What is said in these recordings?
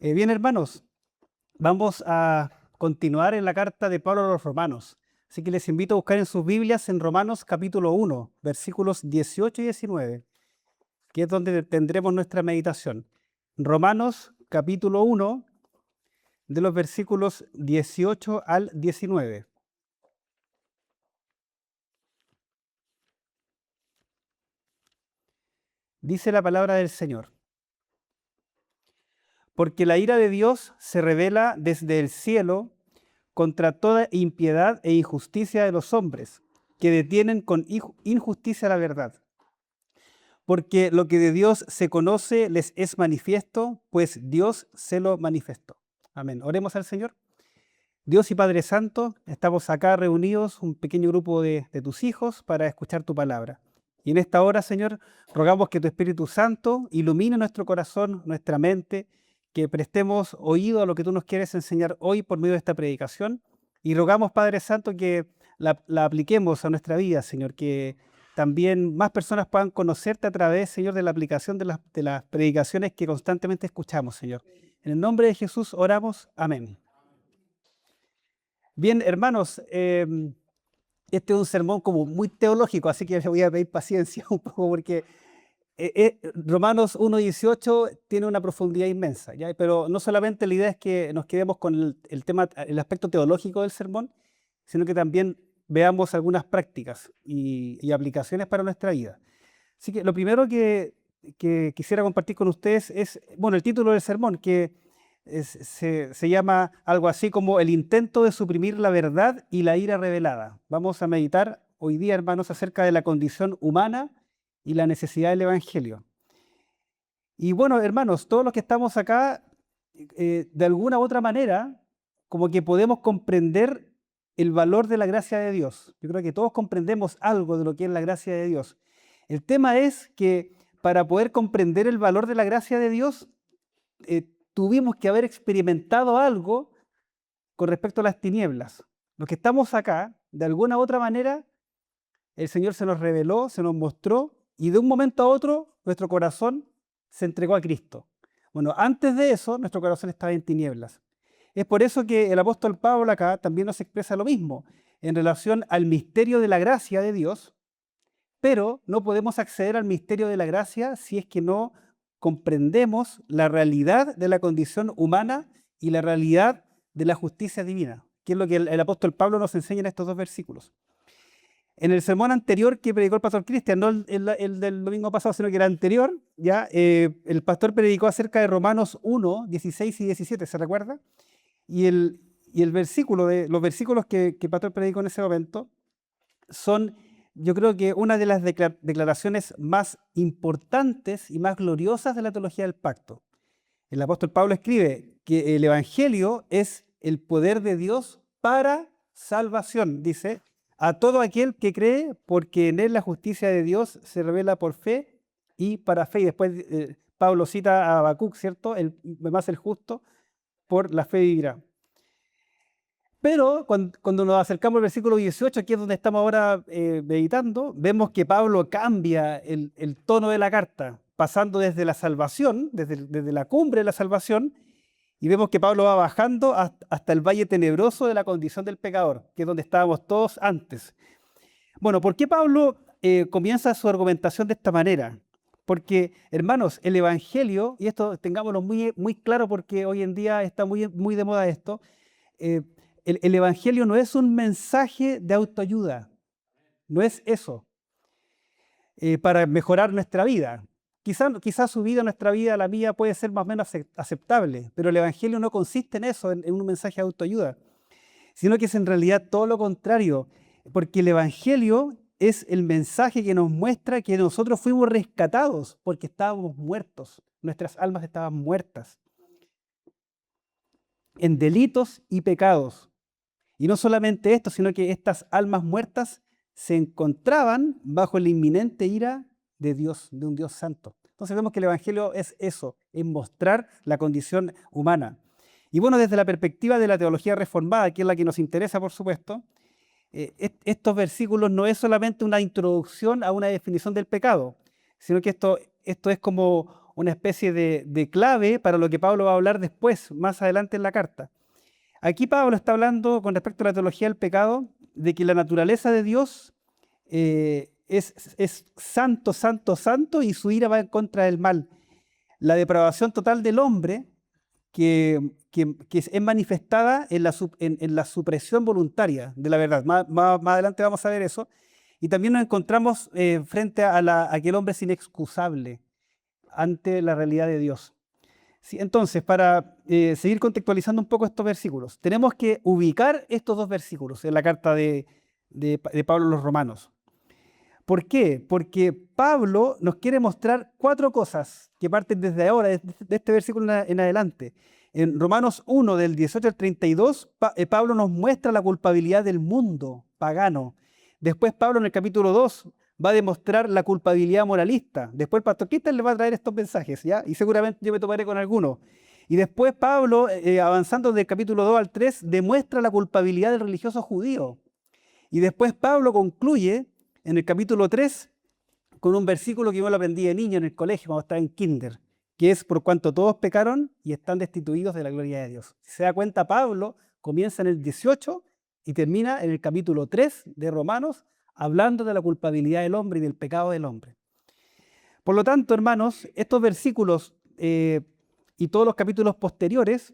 Bien, hermanos, vamos a continuar en la carta de Pablo a los Romanos. Así que les invito a buscar en sus Biblias en Romanos capítulo 1, versículos 18 y 19, que es donde tendremos nuestra meditación. Romanos capítulo 1, de los versículos 18 al 19. Dice la palabra del Señor: Porque la ira de Dios se revela desde el cielo contra toda impiedad e injusticia de los hombres, que detienen con injusticia la verdad. Porque lo que de Dios se conoce les es manifiesto, pues Dios se lo manifestó. Amén. Oremos al Señor. Dios y Padre Santo, estamos acá reunidos, un pequeño grupo de tus hijos, para escuchar tu palabra. Y en esta hora, Señor, rogamos que tu Espíritu Santo ilumine nuestro corazón, nuestra mente, que prestemos oído a lo que tú nos quieres enseñar hoy por medio de esta predicación. Y rogamos, Padre Santo, que la apliquemos a nuestra vida, Señor, que también más personas puedan conocerte a través, Señor, de la aplicación de las predicaciones que constantemente escuchamos, Señor. En el nombre de Jesús oramos. Amén. Bien, hermanos, este es un sermón como muy teológico, así que les voy a pedir paciencia un poco porque Romanos 1:18 tiene una profundidad inmensa, ¿ya? Pero no solamente la idea es que nos quedemos con el tema, el aspecto teológico del sermón, sino que también veamos algunas prácticas y aplicaciones para nuestra vida. Así que lo primero que quisiera compartir con ustedes es, bueno, el título del sermón, que se llama algo así como el intento de suprimir la verdad y la ira revelada. Vamos a meditar hoy día, hermanos, acerca de la condición humana y la necesidad del Evangelio. Y bueno, hermanos, todos los que estamos acá, de alguna u otra manera, como que podemos comprender el valor de la gracia de Dios. Yo creo que todos comprendemos algo de lo que es la gracia de Dios. El tema es que para poder comprender el valor de la gracia de Dios, tuvimos que haber experimentado algo con respecto a las tinieblas. Los que estamos acá, de alguna u otra manera, el Señor se nos reveló, se nos mostró, y de un momento a otro nuestro corazón se entregó a Cristo. Bueno, antes de eso, nuestro corazón estaba en tinieblas. Es por eso que el apóstol Pablo acá también nos expresa lo mismo en relación al misterio de la gracia de Dios, pero no podemos acceder al misterio de la gracia si es que no comprendemos la realidad de la condición humana y la realidad de la justicia divina, que es lo que el apóstol Pablo nos enseña en estos dos versículos. En el sermón anterior que predicó el pastor Cristian, no el del domingo pasado, sino que el anterior, ya el pastor predicó acerca de Romanos 1, 16 y 17, ¿se recuerda? Y el versículo, los versículos que el pastor predicó en ese momento son, yo creo que una de las declaraciones más importantes y más gloriosas de la teología del pacto. El apóstol Pablo escribe que el Evangelio es el poder de Dios para salvación, dice, a todo aquel que cree, porque en él la justicia de Dios se revela por fe y para fe. Y después Pablo cita a Habacuc, ¿cierto? Más el justo por la fe vivirá. Pero cuando nos acercamos al versículo 18, aquí es donde estamos ahora meditando, vemos que Pablo cambia el tono de la carta, pasando desde la salvación, desde la cumbre de la salvación, y vemos que Pablo va bajando hasta el valle tenebroso de la condición del pecador, que es donde estábamos todos antes. Bueno, ¿por qué Pablo comienza su argumentación de esta manera? Porque, hermanos, el Evangelio, y esto tengámoslo muy, muy claro porque hoy en día está muy, muy de moda esto, eh, el Evangelio no es un mensaje de autoayuda, no es eso, para mejorar nuestra vida. Quizás su vida, nuestra vida, la mía puede ser más o menos aceptable, pero el Evangelio no consiste en eso, en un mensaje de autoayuda, sino que es en realidad todo lo contrario, porque el Evangelio es el mensaje que nos muestra que nosotros fuimos rescatados porque estábamos muertos, nuestras almas estaban muertas en delitos y pecados. Y no solamente esto, sino que estas almas muertas se encontraban bajo la inminente ira de Dios, de un Dios santo. Entonces vemos que el Evangelio es eso, es mostrar la condición humana. Y bueno, desde la perspectiva de la teología reformada, que es la que nos interesa, por supuesto, estos versículos no es solamente una introducción a una definición del pecado, sino que esto es como una especie de clave para lo que Pablo va a hablar después, más adelante en la carta. Aquí Pablo está hablando con respecto a la teología del pecado, de que la naturaleza de Dios es santo, santo, santo, y su ira va en contra del mal. La depravación total del hombre que es manifestada en la supresión voluntaria de la verdad. Más adelante vamos a ver eso. Y también nos encontramos frente a que el hombre es inexcusable ante la realidad de Dios. Sí, entonces, para seguir contextualizando un poco estos versículos, tenemos que ubicar estos dos versículos en la carta de Pablo a los Romanos. ¿Por qué? Porque Pablo nos quiere mostrar cuatro cosas que parten desde ahora, de este versículo en adelante. En Romanos 1, del 18 al 32, Pablo nos muestra la culpabilidad del mundo pagano. Después Pablo en el capítulo 2 va a demostrar la culpabilidad moralista. Después el pastor Cristian le va a traer estos mensajes, ¿ya? Y seguramente yo me tomaré con algunos. Y después Pablo, avanzando del capítulo 2 al 3, demuestra la culpabilidad del religioso judío. Y después Pablo concluye en el capítulo 3 con un versículo que yo lo aprendí de niño en el colegio cuando estaba en kinder, que es: por cuanto todos pecaron y están destituidos de la gloria de Dios. Si se da cuenta, Pablo comienza en el 18 y termina en el capítulo 3 de Romanos, hablando de la culpabilidad del hombre y del pecado del hombre. Por lo tanto, hermanos, estos versículos y todos los capítulos posteriores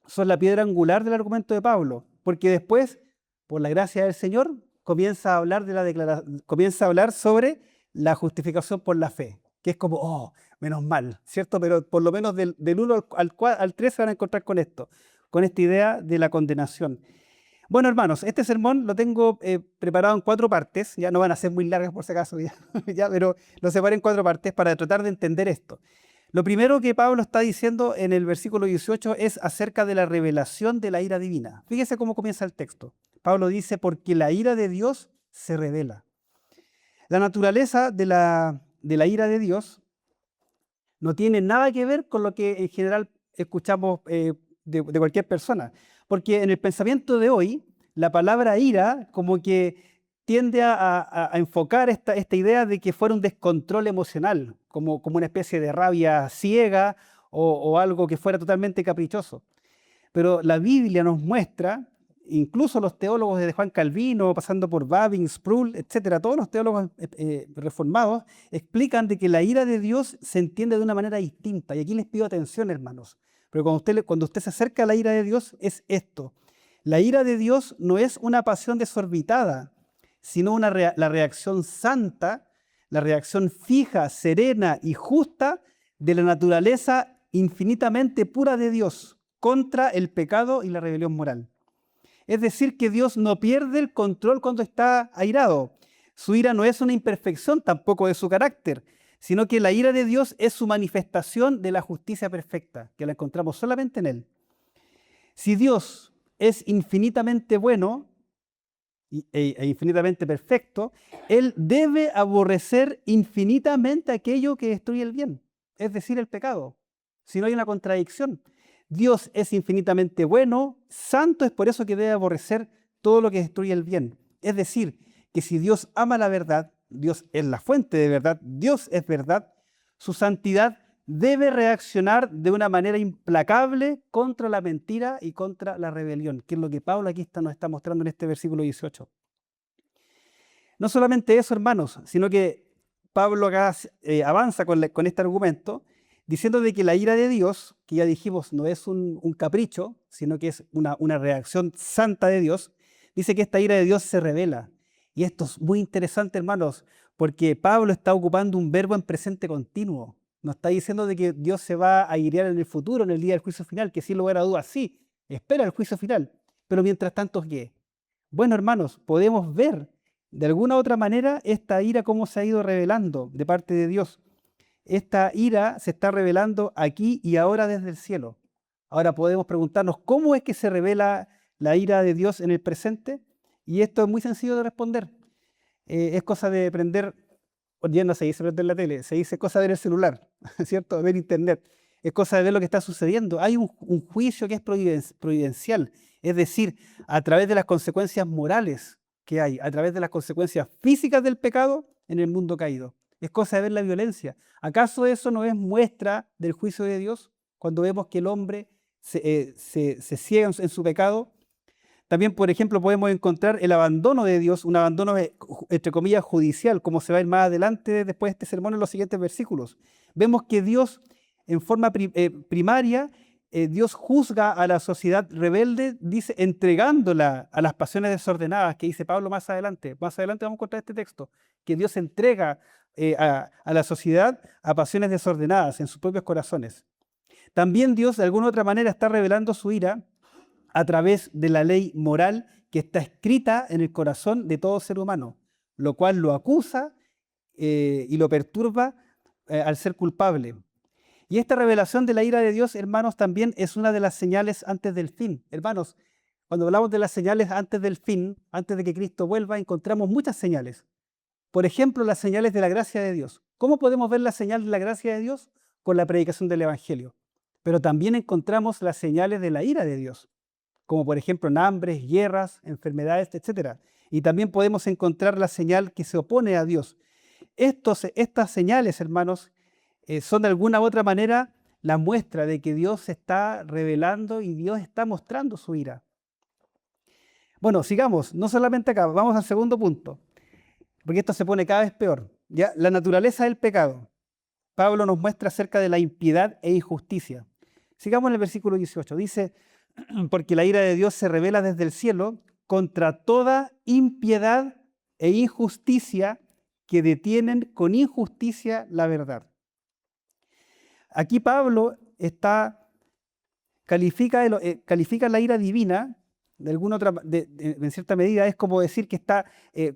son la piedra angular del argumento de Pablo, porque después, por la gracia del Señor, comienza a hablar sobre la justificación por la fe, que es como, oh, menos mal, ¿cierto? Pero por lo menos del 1 al 3 se van a encontrar con esto, con esta idea de la condenación. Bueno, hermanos, este sermón lo tengo preparado en 4 partes, ya no van a ser muy largas por si acaso, ya, pero lo separé en 4 partes para tratar de entender esto. Lo primero que Pablo está diciendo en el versículo 18 es acerca de la revelación de la ira divina. Fíjese cómo comienza el texto. Pablo dice: porque la ira de Dios se revela. La naturaleza de la ira de Dios no tiene nada que ver con lo que en general escuchamos de cualquier persona. Porque en el pensamiento de hoy, la palabra ira como que tiende a enfocar esta idea de que fuera un descontrol emocional, como una especie de rabia ciega o algo que fuera totalmente caprichoso. Pero la Biblia nos muestra, incluso los teólogos desde Juan Calvino, pasando por Babin, Sproul, etcétera, todos los teólogos reformados explican de que la ira de Dios se entiende de una manera distinta. Y aquí les pido atención, hermanos, porque cuando usted se acerca a la ira de Dios, es esto. La ira de Dios no es una pasión desorbitada, sino la reacción santa, la reacción fija, serena y justa de la naturaleza infinitamente pura de Dios contra el pecado y la rebelión moral. Es decir, que Dios no pierde el control cuando está airado. Su ira no es una imperfección tampoco de su carácter, sino que la ira de Dios es su manifestación de la justicia perfecta, que la encontramos solamente en Él. Si Dios es infinitamente bueno e infinitamente perfecto, Él debe aborrecer infinitamente aquello que destruye el bien, es decir, el pecado. Si no, hay una contradicción. Dios es infinitamente bueno, santo, es por eso que debe aborrecer todo lo que destruye el bien. Es decir, que si Dios ama la verdad, Dios es la fuente de verdad, Dios es verdad, su santidad debe reaccionar de una manera implacable contra la mentira y contra la rebelión, que es lo que Pablo aquí nos está mostrando en este versículo 18. No solamente eso, hermanos, sino que Pablo acá avanza con este argumento, diciendo de que la ira de Dios, que ya dijimos no es un capricho, sino que es una reacción santa de Dios, dice que esta ira de Dios se revela. Y esto es muy interesante, hermanos, porque Pablo está ocupando un verbo en presente continuo. No está diciendo de que Dios se va a irear en el futuro, en el día del juicio final, que sin lugar a dudas sí, espera el juicio final. Pero mientras tanto, ¿qué? Bueno, hermanos, podemos ver de alguna u otra manera esta ira cómo se ha ido revelando de parte de Dios. Esta ira se está revelando aquí y ahora desde el cielo. Ahora podemos preguntarnos, ¿cómo es que se revela la ira de Dios en el presente? Y esto es muy sencillo de responder. Es cosa de prender, hoy día no se dice prender la tele, se dice cosa de ver el celular, ¿cierto? Ver internet. Es cosa de ver lo que está sucediendo. Hay un juicio que es providencial, es decir, a través de las consecuencias morales que hay, a través de las consecuencias físicas del pecado en el mundo caído. es cosa de ver la violencia. ¿Acaso eso no es muestra del juicio de Dios? Cuando vemos que el hombre se ciega en su pecado. También, por ejemplo, podemos encontrar el abandono de Dios, un abandono, entre comillas, judicial, como se va a ir más adelante después de este sermón en los siguientes versículos. Vemos que Dios, en forma primaria, Dios juzga a la sociedad rebelde, dice, entregándola a las pasiones desordenadas, que dice Pablo más adelante. Más adelante vamos a encontrar este texto, que Dios entrega a la sociedad a pasiones desordenadas en sus propios corazones. También Dios, de alguna u otra manera, está revelando su ira a través de la ley moral que está escrita en el corazón de todo ser humano, lo cual lo acusa y lo perturba al ser culpable. Y esta revelación de la ira de Dios, hermanos, también es una de las señales antes del fin. Hermanos, cuando hablamos de las señales antes del fin, antes de que Cristo vuelva, encontramos muchas señales. Por ejemplo, las señales de la gracia de Dios. ¿Cómo podemos ver la señal de la gracia de Dios? Con la predicación del Evangelio. Pero también encontramos las señales de la ira de Dios, como por ejemplo en hambres, guerras, enfermedades, etc. Y también podemos encontrar la señal que se opone a Dios. Estas señales, hermanos, son de alguna u otra manera la muestra de que Dios se está revelando y Dios está mostrando su ira. Bueno, sigamos, no solamente acá, vamos al segundo punto, porque esto se pone cada vez peor. ¿Ya? La naturaleza del pecado. Pablo nos muestra acerca de la impiedad e injusticia. Sigamos en el versículo 18. Dice, porque la ira de Dios se revela desde el cielo contra toda impiedad e injusticia que detienen con injusticia la verdad. Aquí Pablo califica la ira divina, en cierta medida es como decir que está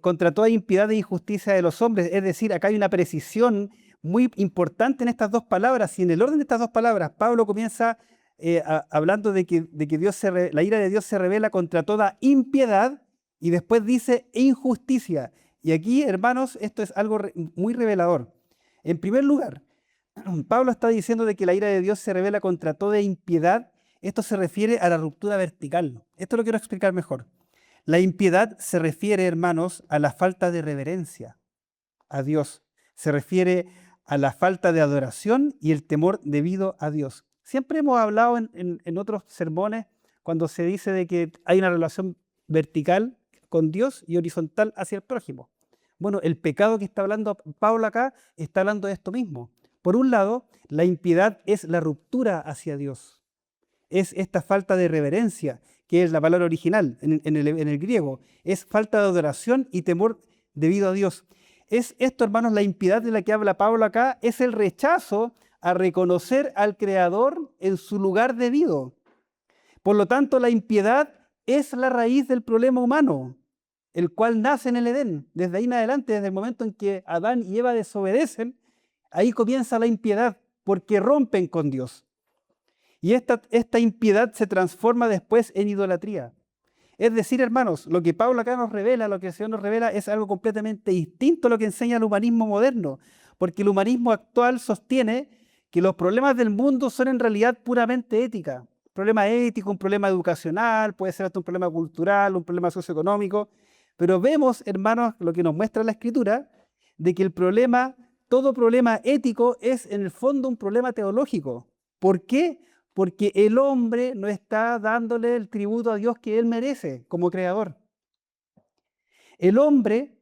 contra toda impiedad e injusticia de los hombres. Es decir, acá hay una precisión muy importante en estas dos palabras, y en el orden de estas dos palabras, Pablo comienza hablando de que la ira de Dios se revela contra toda impiedad, y después dice injusticia. Y aquí, hermanos, esto es algo muy revelador. En primer lugar, Pablo está diciendo de que la ira de Dios se revela contra toda impiedad. Esto se refiere a la ruptura vertical. Esto lo quiero explicar mejor. La impiedad se refiere, hermanos, a la falta de reverencia a Dios. Se refiere a la falta de adoración y el temor debido a Dios. Siempre hemos hablado en otros sermones cuando se dice de que hay una relación vertical con Dios y horizontal hacia el prójimo. Bueno, el pecado que está hablando Pablo acá está hablando de esto mismo. Por un lado, la impiedad es la ruptura hacia Dios. Es esta falta de reverencia, que es la palabra original en el griego. Es falta de adoración y temor debido a Dios. Es esto, hermanos, la impiedad de la que habla Pablo acá, es el rechazo a reconocer al Creador en su lugar debido. Por lo tanto, la impiedad es la raíz del problema humano, el cual nace en el Edén. Desde ahí en adelante, desde el momento en que Adán y Eva desobedecen, ahí comienza la impiedad, porque rompen con Dios. Y esta impiedad se transforma después en idolatría. Es decir, hermanos, lo que Pablo acá nos revela, lo que el Señor nos revela, es algo completamente distinto a lo que enseña el humanismo moderno, porque el humanismo actual sostiene que los problemas del mundo son en realidad puramente ética. Un problema ético, un problema educacional, puede ser hasta un problema cultural, un problema socioeconómico, pero vemos, hermanos, lo que nos muestra la Escritura, de que todo problema ético es en el fondo un problema teológico. ¿Por qué? Porque el hombre no está dándole el tributo a Dios que él merece como creador. El hombre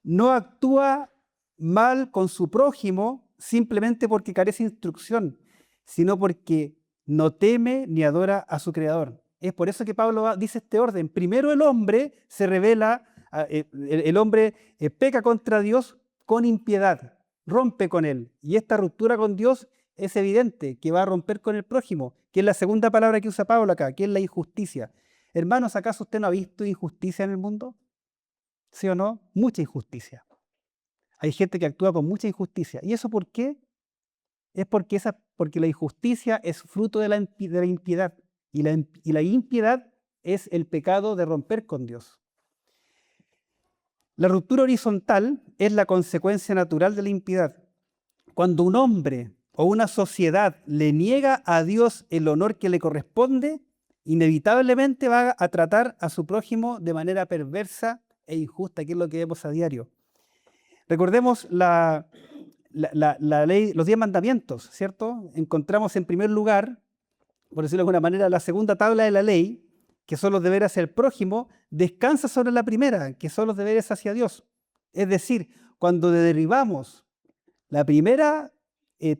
no actúa mal con su prójimo simplemente porque carece de instrucción, sino porque no teme ni adora a su creador. Es por eso que Pablo dice este orden. Primero el hombre se revela, el hombre peca contra Dios con impiedad, rompe con él. Y esta ruptura con Dios es evidente que va a romper con el prójimo, que es la segunda palabra que usa Pablo acá, que es la injusticia. Hermanos, ¿acaso usted no ha visto injusticia en el mundo? ¿Sí o no? Mucha injusticia. Hay gente que actúa con mucha injusticia. ¿Y eso por qué? Es porque la injusticia es fruto de la impiedad. Y la impiedad es el pecado de romper con Dios. La ruptura horizontal es la consecuencia natural de la impiedad. Cuando un hombre o una sociedad le niega a Dios el honor que le corresponde, inevitablemente va a tratar a su prójimo de manera perversa e injusta, que es lo que vemos a diario. Recordemos la la ley, los 10 mandamientos, ¿cierto? Encontramos en primer lugar, por decirlo de alguna manera, la segunda tabla de la ley, que son los deberes hacia el prójimo, descansa sobre la primera, que son los deberes hacia Dios. Es decir, cuando derribamos la primera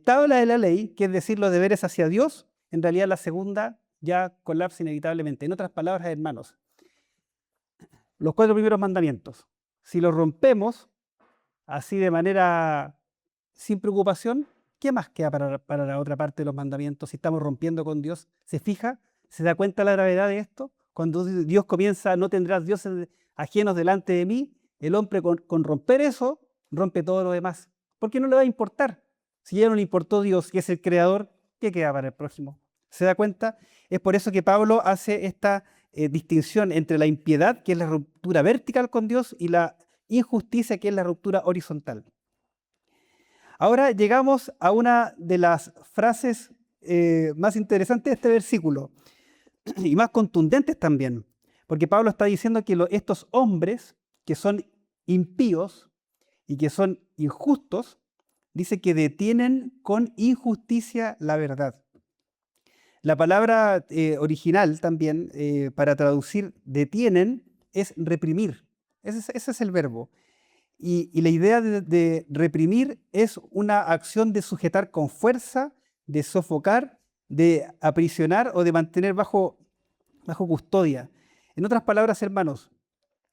tabla de la ley, que es decir, los deberes hacia Dios, en realidad la segunda ya colapsa inevitablemente. En otras palabras, hermanos, los 4 primeros mandamientos, si los rompemos así de manera sin preocupación, ¿qué más queda para la otra parte de los mandamientos si estamos rompiendo con Dios? ¿Se fija? ¿Se da cuenta la gravedad de esto? Cuando Dios comienza, no tendrás dioses ajenos delante de mí, el hombre con romper eso, rompe todo lo demás. ¿Por qué no le va a importar? Si ya no le importó Dios, que es el creador, ¿qué queda para el prójimo? ¿Se da cuenta? Es por eso que Pablo hace esta distinción entre la impiedad, que es la ruptura vertical con Dios, y la injusticia, que es la ruptura horizontal. Ahora llegamos a una de las frases más interesantes de este versículo y más contundentes también, porque Pablo está diciendo que estos hombres que son impíos y que son injustos, dice que detienen con injusticia la verdad. La palabra original también para traducir detienen es reprimir. Ese es el verbo. Y la idea de reprimir es una acción de sujetar con fuerza, de sofocar, de aprisionar o de mantener bajo custodia. En otras palabras, hermanos,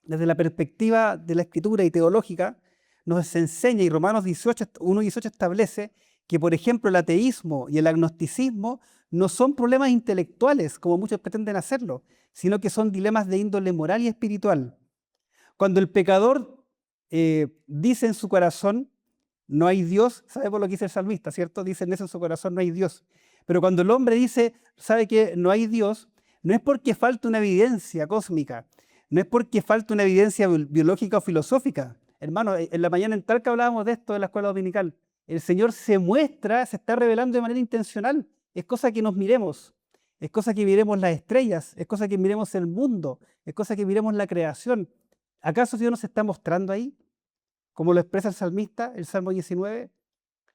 desde la perspectiva de la escritura y teológica, nos enseña, y Romanos 1:18 establece que, por ejemplo, el ateísmo y el agnosticismo no son problemas intelectuales, como muchos pretenden hacerlo, sino que son dilemas de índole moral y espiritual. Cuando el pecador dice en su corazón, no hay Dios, sabe por lo que dice el salmista, ¿cierto? Dice en eso en su corazón, no hay Dios. Pero cuando el hombre dice, sabe que no hay Dios, no es porque falte una evidencia cósmica, no es porque falte una evidencia biológica o filosófica. Hermano, en la mañana en Talca hablábamos de esto en la escuela dominical. El Señor se muestra, se está revelando de manera intencional. Es cosa que nos miremos, es cosa que miremos las estrellas, es cosa que miremos el mundo, es cosa que miremos la creación. ¿Acaso Dios nos está mostrando ahí? Como lo expresa el salmista, el Salmo 19,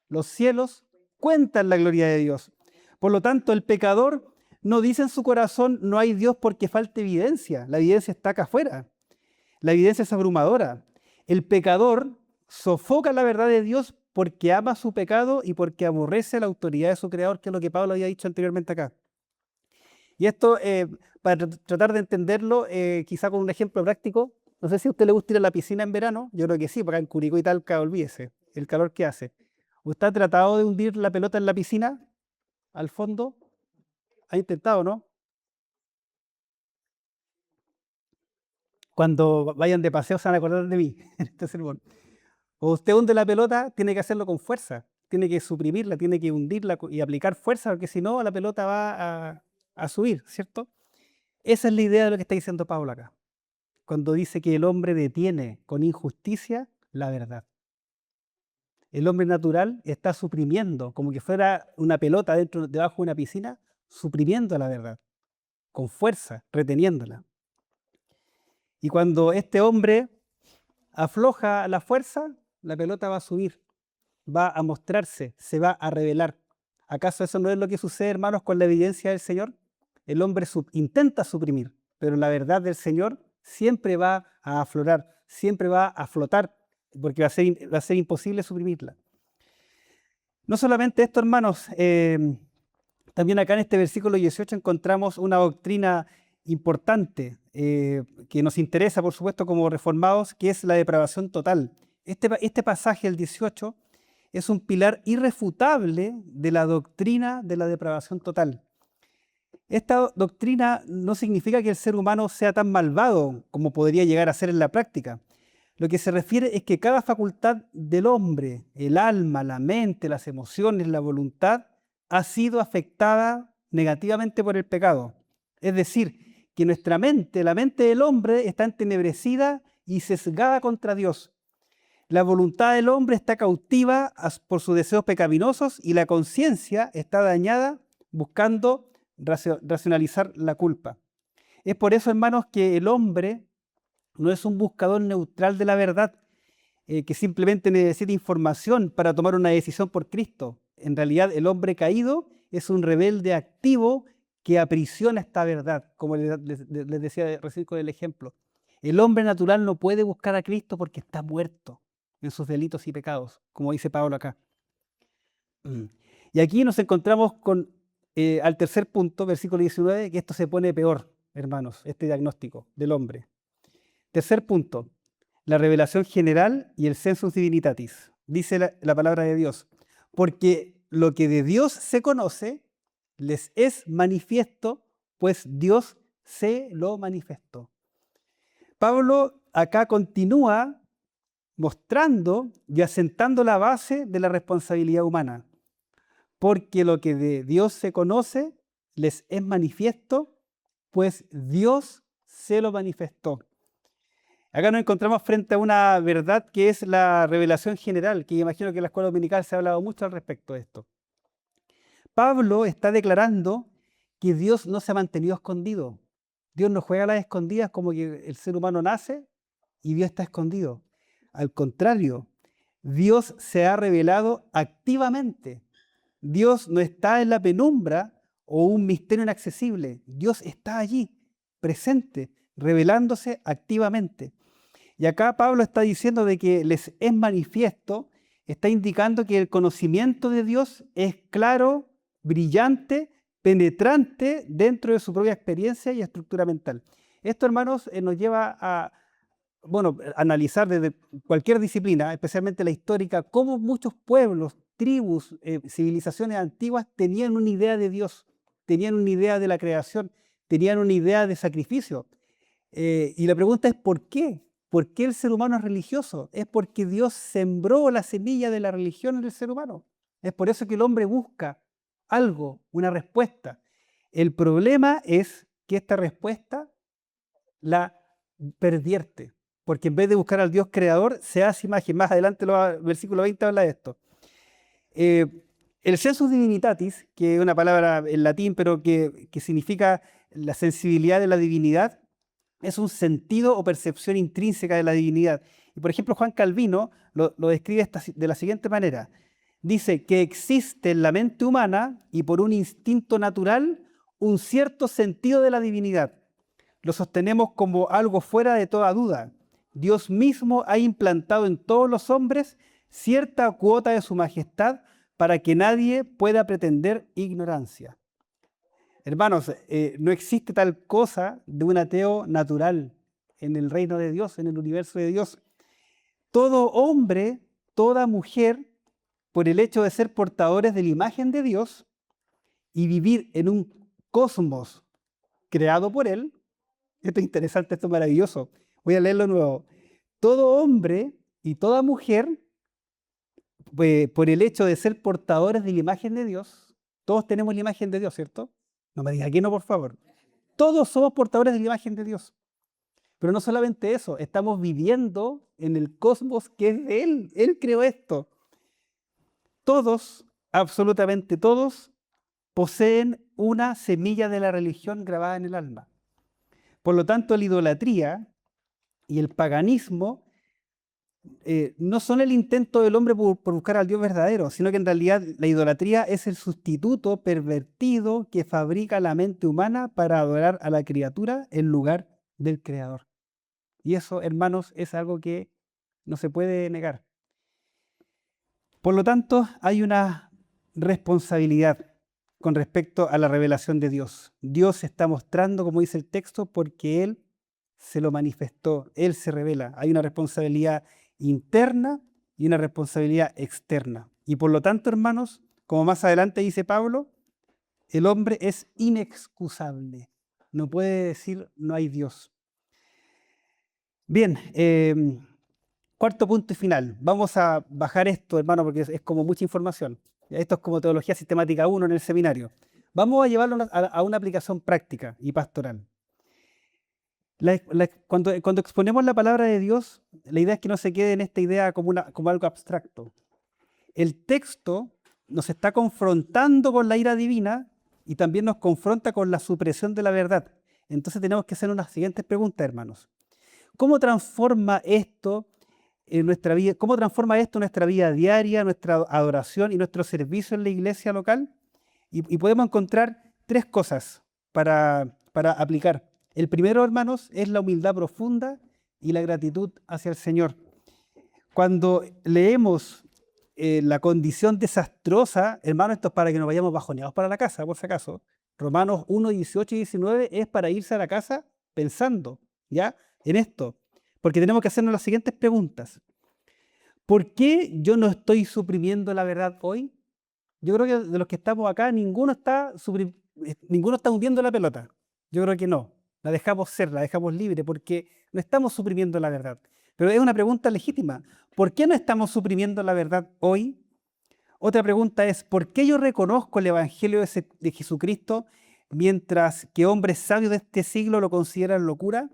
los cielos cuentan la gloria de Dios. Por lo tanto, el pecador no dice en su corazón, no hay Dios porque falte evidencia. La evidencia está acá afuera. La evidencia es abrumadora. El pecador sofoca la verdad de Dios porque ama su pecado y porque aborrece la autoridad de su creador, que es lo que Pablo había dicho anteriormente acá. Y esto, para tratar de entenderlo, quizá con un ejemplo práctico, no sé si a usted le gusta ir a la piscina en verano, yo creo que sí, porque acá en Curicó y Talca, olvídese, el calor que hace. ¿Usted ha tratado de hundir la pelota en la piscina, al fondo? ¿Ha intentado, no? Cuando vayan de paseo se van a acordar de mí en este sermón. O usted hunde la pelota, tiene que hacerlo con fuerza, tiene que suprimirla, tiene que hundirla y aplicar fuerza, porque si no, la pelota va a subir, ¿cierto? Esa es la idea de lo que está diciendo Pablo acá, cuando dice que el hombre detiene con injusticia la verdad. El hombre natural está suprimiendo, como que fuera una pelota debajo de una piscina, suprimiendo la verdad, con fuerza, reteniéndola. Y cuando este hombre afloja la fuerza, la pelota va a subir, va a mostrarse, se va a revelar. ¿Acaso eso no es lo que sucede, hermanos, con la evidencia del Señor? El hombre intenta suprimir, pero la verdad del Señor siempre va a aflorar, siempre va a flotar, porque va a ser imposible suprimirla. No solamente esto, hermanos, también acá en este versículo 18 encontramos una doctrina importante que nos interesa, por supuesto, como reformados, que es la depravación total. Este pasaje, el 18, es un pilar irrefutable de la doctrina de la depravación total. Esta doctrina no significa que el ser humano sea tan malvado como podría llegar a ser en la práctica. Lo que se refiere es que cada facultad del hombre, el alma, la mente, las emociones, la voluntad, ha sido afectada negativamente por el pecado. Es decir, que nuestra mente, la mente del hombre, está entenebrecida y sesgada contra Dios. La voluntad del hombre está cautiva por sus deseos pecaminosos y la conciencia está dañada buscando racionalizar la culpa. Es por eso, hermanos, que el hombre no es un buscador neutral de la verdad. que simplemente necesita información para tomar una decisión por Cristo. En realidad, el hombre caído es un rebelde activo que aprisiona esta verdad, como les decía recién con el ejemplo. El hombre natural no puede buscar a Cristo porque está muerto en sus delitos y pecados, como dice Pablo acá. Y aquí nos encontramos con, al tercer punto, versículo 19, que esto se pone peor, hermanos, este diagnóstico del hombre. Tercer punto, la revelación general y el sensus divinitatis. Dice la palabra de Dios, porque lo que de Dios se conoce les es manifiesto, pues Dios se lo manifestó. Pablo acá continúa mostrando y asentando la base de la responsabilidad humana, porque lo que de Dios se conoce les es manifiesto, pues Dios se lo manifestó. Acá nos encontramos frente a una verdad que es la revelación general, que imagino que en la escuela dominical se ha hablado mucho al respecto de esto. Pablo está declarando que Dios no se ha mantenido escondido. Dios no juega a las escondidas como que el ser humano nace y Dios está escondido. Al contrario, Dios se ha revelado activamente. Dios no está en la penumbra o un misterio inaccesible. Dios está allí, presente, revelándose activamente. Y acá Pablo está diciendo de que les es manifiesto, está indicando que el conocimiento de Dios es claro, brillante, penetrante dentro de su propia experiencia y estructura mental. Esto, hermanos, nos lleva a, bueno, analizar desde cualquier disciplina, especialmente la histórica, cómo muchos pueblos, tribus, civilizaciones antiguas tenían una idea de Dios, tenían una idea de la creación, tenían una idea de sacrificio. Y la pregunta es ¿por qué? ¿Por qué el ser humano es religioso? Es porque Dios sembró la semilla de la religión en el ser humano. Es por eso que el hombre busca algo, una respuesta. El problema es que esta respuesta la pervierte, porque en vez de buscar al Dios creador, se hace imagen. Más adelante, el versículo 20 habla de esto. El sensus divinitatis, que es una palabra en latín, pero que significa la sensibilidad de la divinidad, es un sentido o percepción intrínseca de la divinidad. Y por ejemplo, Juan Calvino lo describe de la siguiente manera. Dice que existe en la mente humana y por un instinto natural un cierto sentido de la divinidad. Lo sostenemos como algo fuera de toda duda. Dios mismo ha implantado en todos los hombres cierta cuota de su majestad para que nadie pueda pretender ignorancia. Hermanos, no existe tal cosa de un ateo natural en el reino de Dios, en el universo de Dios. Todo hombre, toda mujer, por el hecho de ser portadores de la imagen de Dios y vivir en un cosmos creado por Él, esto es interesante, esto es maravilloso. Voy a leerlo de nuevo. Todo hombre y toda mujer, por el hecho de ser portadores de la imagen de Dios, todos tenemos la imagen de Dios, ¿cierto? No me diga que no, por favor. Todos somos portadores de la imagen de Dios. Pero no solamente eso, estamos viviendo en el cosmos que es de Él. Él creó esto. Todos, absolutamente todos, poseen una semilla de la religión grabada en el alma. Por lo tanto, la idolatría y el paganismo no son el intento del hombre por buscar al Dios verdadero, sino que en realidad la idolatría es el sustituto pervertido que fabrica la mente humana para adorar a la criatura en lugar del Creador. Y eso, hermanos, es algo que no se puede negar. Por lo tanto, hay una responsabilidad con respecto a la revelación de Dios. Dios se está mostrando, como dice el texto, porque Él se lo manifestó, Él se revela. Hay una responsabilidad interna y una responsabilidad externa. Y por lo tanto, hermanos, como más adelante dice Pablo, el hombre es inexcusable. No puede decir no hay Dios. Bien, cuarto punto y final. Vamos a bajar esto, hermano, porque es como mucha información. Esto es como teología sistemática 1 en el seminario. Vamos a llevarlo a una aplicación práctica y pastoral. Cuando exponemos la palabra de Dios, la idea es que no se quede en esta idea como algo abstracto. El texto nos está confrontando con la ira divina y también nos confronta con la supresión de la verdad. Entonces tenemos que hacer unas siguientes preguntas, hermanos. ¿Cómo transforma esto en nuestra vida, cómo transforma esto nuestra vida diaria, nuestra adoración y nuestro servicio en la iglesia local. Y podemos encontrar tres cosas para aplicar. El primero, hermanos, es la humildad profunda y la gratitud hacia el Señor. Cuando leemos la condición desastrosa, hermanos, esto es para que nos vayamos bajoneados para la casa, por si acaso. Romanos 1, 18 y 19 es para irse a la casa pensando, ¿ya? En esto. Porque tenemos que hacernos las siguientes preguntas. ¿Por qué yo no estoy suprimiendo la verdad hoy? Yo creo que de los que estamos acá, ninguno está hundiendo la pelota. Yo creo que no. La dejamos ser, la dejamos libre, porque no estamos suprimiendo la verdad. Pero es una pregunta legítima. ¿Por qué no estamos suprimiendo la verdad hoy? Otra pregunta es, ¿por qué yo reconozco el Evangelio de Jesucristo mientras que hombres sabios de este siglo lo consideran locura?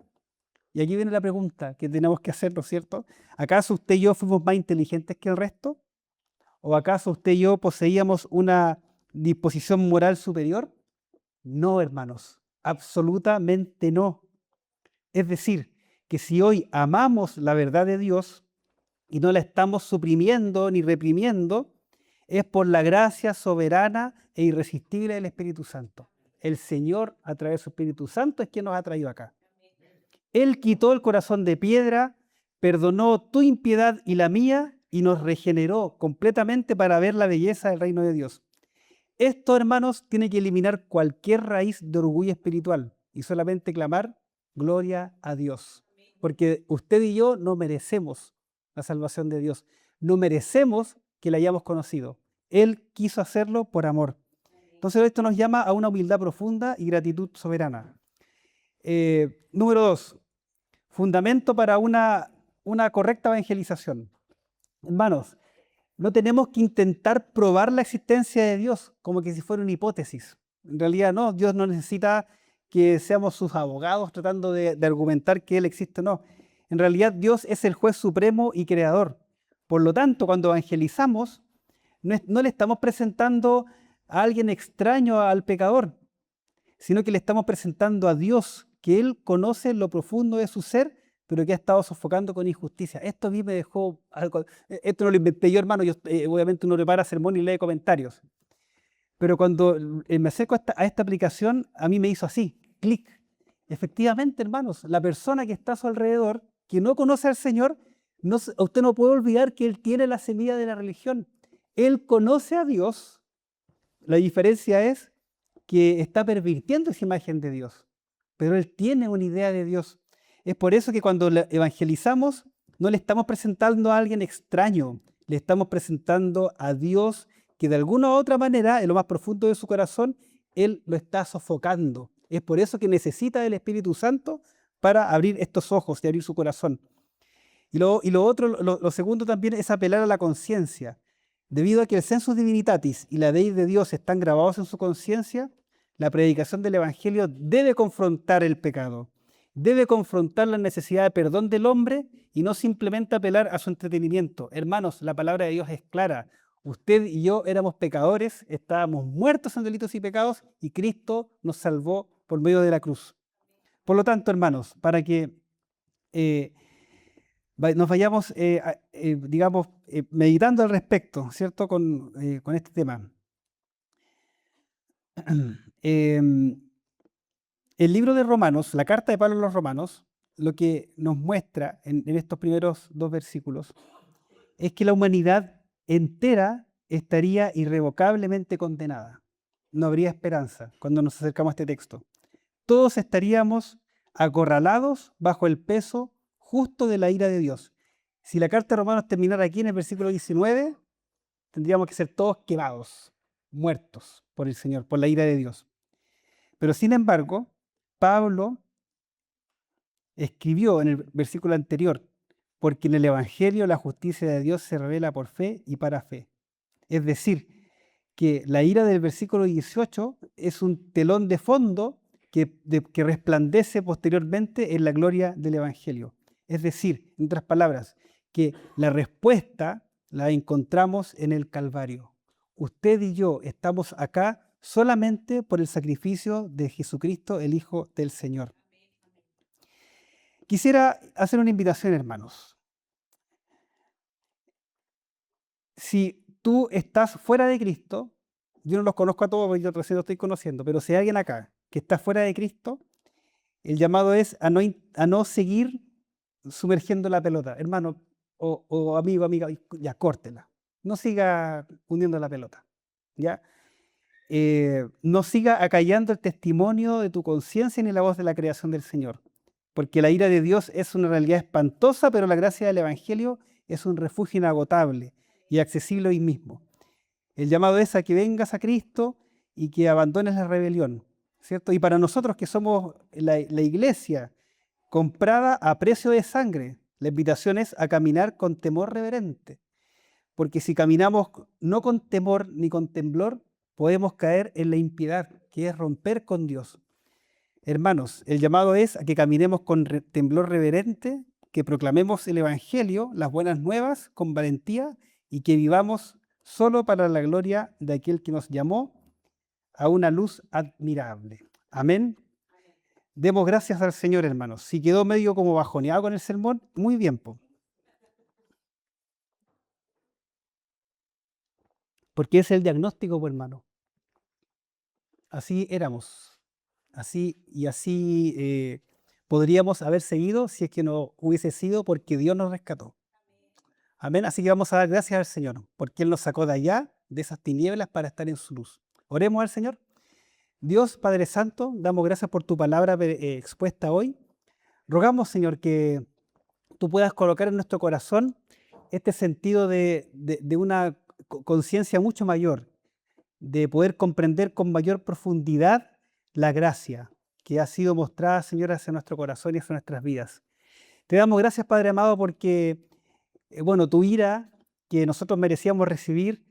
Y aquí viene la pregunta que tenemos que hacer, ¿no es cierto? ¿Acaso usted y yo fuimos más inteligentes que el resto? ¿O acaso usted y yo poseíamos una disposición moral superior? No, hermanos, absolutamente no. Es decir, que si hoy amamos la verdad de Dios y no la estamos suprimiendo ni reprimiendo, es por la gracia soberana e irresistible del Espíritu Santo. El Señor, a través de su Espíritu Santo, es quien nos ha traído acá. Él quitó el corazón de piedra, perdonó tu impiedad y la mía, y nos regeneró completamente para ver la belleza del reino de Dios. Esto, hermanos, tiene que eliminar cualquier raíz de orgullo espiritual y solamente clamar gloria a Dios. Porque usted y yo no merecemos la salvación de Dios. No merecemos que la hayamos conocido. Él quiso hacerlo por amor. Entonces esto nos llama a una humildad profunda y gratitud soberana. Número 2, fundamento para una correcta evangelización. Hermanos, no tenemos que intentar probar la existencia de Dios como que si fuera una hipótesis. En realidad no, Dios no necesita que seamos sus abogados tratando de argumentar que Él existe o no. En realidad Dios es el juez supremo y creador. Por lo tanto, cuando evangelizamos, no le estamos presentando a alguien extraño al pecador, sino que le estamos presentando a Dios, que Él conoce lo profundo de su ser, pero que ha estado sofocando con injusticia. Esto a mí me dejó algo. Esto no lo inventé yo, hermano. Obviamente uno prepara sermón y lee comentarios. Pero cuando me acerco a esta aplicación, a mí me hizo así, clic. Efectivamente, hermanos, la persona que está a su alrededor, que no conoce al Señor, usted no puede olvidar que Él tiene la semilla de la religión. Él conoce a Dios. La diferencia es que está pervirtiendo esa imagen de Dios. Pero Él tiene una idea de Dios. Es por eso que cuando evangelizamos, no le estamos presentando a alguien extraño, le estamos presentando a Dios que de alguna u otra manera, en lo más profundo de su corazón, Él lo está sofocando. Es por eso que necesita del Espíritu Santo para abrir estos ojos y abrir su corazón. Y lo otro, lo segundo también es apelar a la conciencia. Debido a que el sensus divinitatis y la ley de Dios están grabados en su conciencia, la predicación del Evangelio debe confrontar el pecado, debe confrontar la necesidad de perdón del hombre y no simplemente apelar a su entretenimiento. Hermanos, la palabra de Dios es clara. Usted y yo éramos pecadores, estábamos muertos en delitos y pecados y Cristo nos salvó por medio de la cruz. Por lo tanto, hermanos, para que nos vayamos, digamos, meditando al respecto, ¿cierto? Con este tema. El libro de Romanos, la carta de Pablo a los Romanos, lo que nos muestra en estos primeros 2 versículos es que la humanidad entera estaría irrevocablemente condenada. No habría esperanza cuando nos acercamos a este texto. Todos estaríamos acorralados bajo el peso justo de la ira de Dios. Si la carta de Romanos terminara aquí en el versículo 19, tendríamos que ser todos quemados, muertos por el Señor, por la ira de Dios. Pero sin embargo, Pablo escribió en el versículo anterior, porque en el Evangelio la justicia de Dios se revela por fe y para fe. Es decir, que la ira del versículo 18 es un telón de fondo que resplandece posteriormente en la gloria del Evangelio. Es decir, en otras palabras, que la respuesta la encontramos en el Calvario. Usted y yo estamos acá solamente por el sacrificio de Jesucristo, el Hijo del Señor. Quisiera hacer una invitación, hermanos. si tú estás fuera de Cristo, yo no los conozco a todos porque yo recién los estoy conociendo, pero si hay alguien acá que está fuera de Cristo, el llamado es a no seguir sumergiendo la pelota. Hermano o amigo, amiga, ya córtela. No siga hundiendo la pelota. ¿Ya? No siga acallando el testimonio de tu conciencia ni la voz de la creación del Señor. Porque la ira de Dios es una realidad espantosa, pero la gracia del Evangelio es un refugio inagotable y accesible hoy mismo. El llamado es a que vengas a Cristo y que abandones la rebelión, ¿cierto? Y para nosotros que somos la iglesia comprada a precio de sangre, la invitación es a caminar con temor reverente. Porque si caminamos no con temor ni con temblor, podemos caer en la impiedad, que es romper con Dios. Hermanos, el llamado es a que caminemos con temblor reverente, que proclamemos el Evangelio, las buenas nuevas, con valentía y que vivamos solo para la gloria de aquel que nos llamó a una luz admirable. Amén. Demos gracias al Señor, hermanos. Si quedó medio como bajoneado con el sermón, muy bien, po. Porque es el diagnóstico, pues, hermano. Así éramos. Así podríamos haber seguido si es que no hubiese sido porque Dios nos rescató. Amén. Así que vamos a dar gracias al Señor, porque Él nos sacó de allá, de esas tinieblas, para estar en su luz. Oremos al Señor. Dios Padre Santo, damos gracias por tu palabra expuesta hoy. Rogamos, Señor, que tú puedas colocar en nuestro corazón este sentido de una conciencia mucho mayor, de poder comprender con mayor profundidad la gracia que ha sido mostrada, Señor, hacia nuestro corazón y hacia nuestras vidas. Te damos gracias, Padre amado, porque, tu ira que nosotros merecíamos recibir,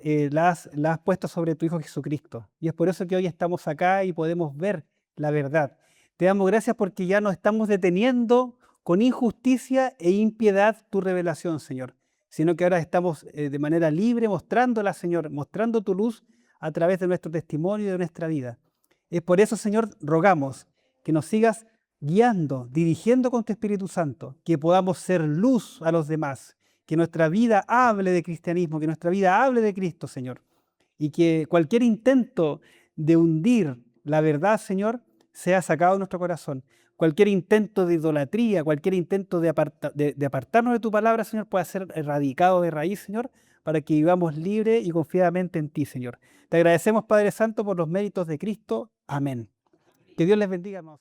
la has puesto sobre tu Hijo Jesucristo. Y es por eso que hoy estamos acá y podemos ver la verdad. Te damos gracias porque ya no estamos deteniendo con injusticia e impiedad tu revelación, Señor, sino que ahora estamos de manera libre mostrándola, Señor, mostrando tu luz a través de nuestro testimonio y de nuestra vida. Es por eso, Señor, rogamos que nos sigas guiando, dirigiendo con tu Espíritu Santo, que podamos ser luz a los demás, que nuestra vida hable de cristianismo, que nuestra vida hable de Cristo, Señor, y que cualquier intento de hundir la verdad, Señor, sea sacado de nuestro corazón. Cualquier intento de idolatría, cualquier intento de apartarnos de tu palabra, Señor, pueda ser erradicado de raíz, Señor, para que vivamos libre y confiadamente en ti, Señor. Te agradecemos, Padre Santo, por los méritos de Cristo. Amén. Que Dios les bendiga, hermanos.